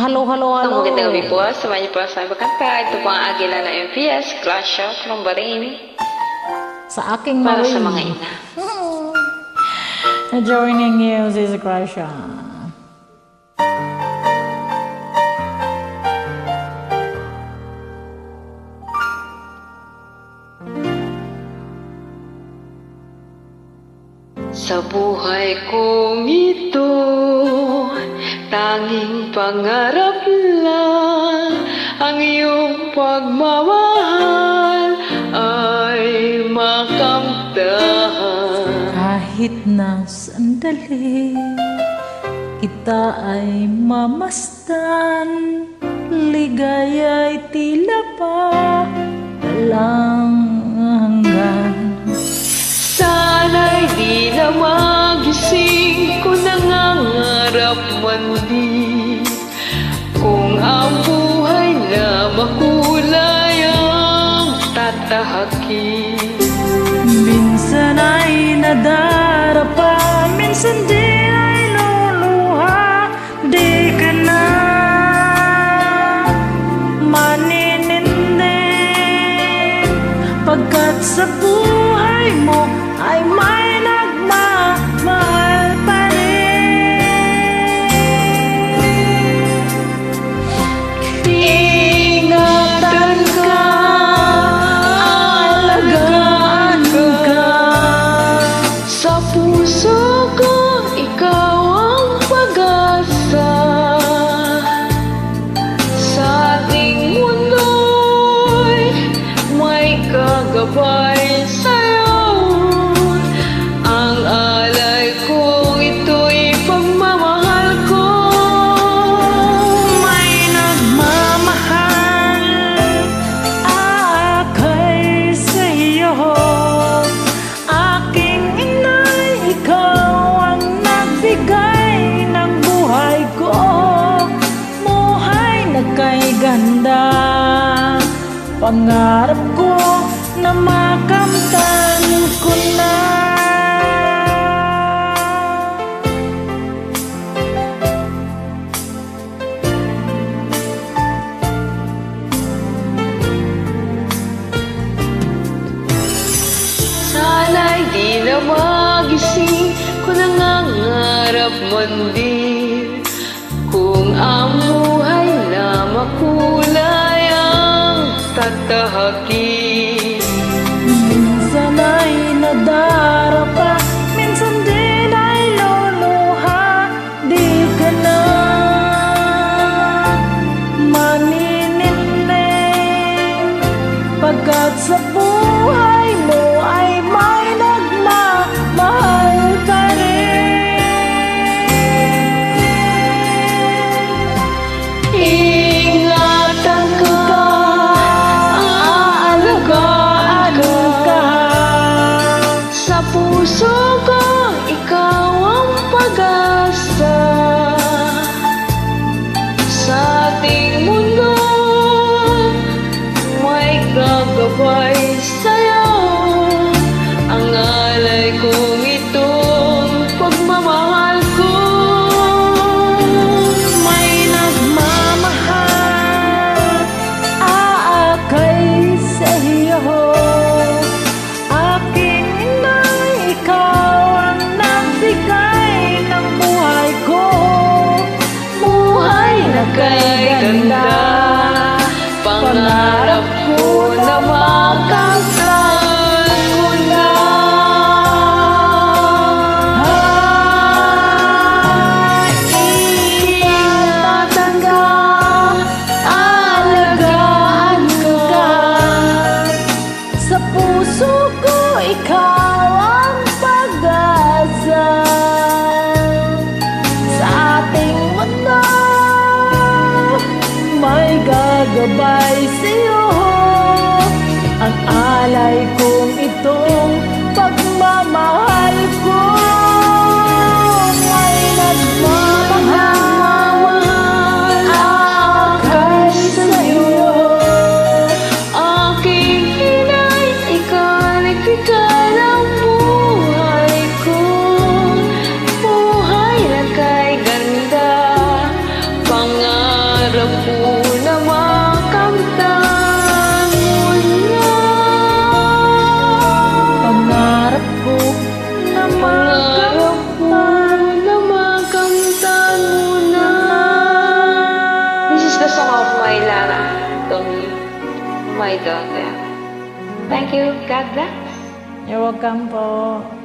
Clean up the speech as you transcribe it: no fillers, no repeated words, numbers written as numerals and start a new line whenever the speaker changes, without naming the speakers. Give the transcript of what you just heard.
Halo, halo, halo.
Magandang gabi po sa mga po sa pagkanta. Ito po ang Agila na MPS, Clash of Lumbarini.
Sa aking
Para
Marie.
sa mga ina.
Na-joining you, Sis Crusha.
Sa buhay kong ito, tanging pangarap lang ang iyong pagmamahal ay makamtan.
Kahit na sandali, kita ay mamastan. Ligaya'y tila pa walang hanggan.
Sana'y di na magising kung nangangarap man di. Kung ang buhay na makulay ang tatahakin.
Minsan ay nadarapa, minsan di ay luluha. Di ka na maninindig, pagkat sa buhay mo ay may nagmamahal pa rin.
Ingatan ka, alagaan ka. Sa puso ko, ikaw ang pag-asa. Sa ating mundo'y may kagabay sa'yo. Ang alay kong ito'y pagmamahal ko.
May nagmamahal akay sa iyo. Aking inay, ikaw ang nagbigay ng buhay ko. Buhay na kay ganda, pangarap ko na makamtan ko na.
Sana'y di na magising kung nangangarap man din. Kung ang buhay na makulay ang tatahakin.
Minsan ay nadarapa, minsan din ay luluha. Di ka na maninindig, pagkat sa buhay mo ay may nagmamahal pa rin.
Ingatan ka, aalagaan ka. Sa puso ko, ikaw ang pag-asa. Sa ating mundo, may kagabay sa'yo. Ang alay kong itong pagmamahal ko.
May nagmamahal aakay sa iyo. Aking inay, ikaw ang nagbigay ng buhay ko. Buhay na kay ganda,
Pangarap ko na makamtan ko na. Ingatan ka, alagaan ka.
sa puso ko, ikaw ang pag-asa. Sa ating mundo, may gagabay sa'yo. Ang alay kong itong pagmamahal ko. May nagmamahal akay sa'yo.
Aking inay, ikaw nagbigay ng buhay ko. Buhay na kay ganda, pangarap them. Thank you. God bless.
You're welcome po.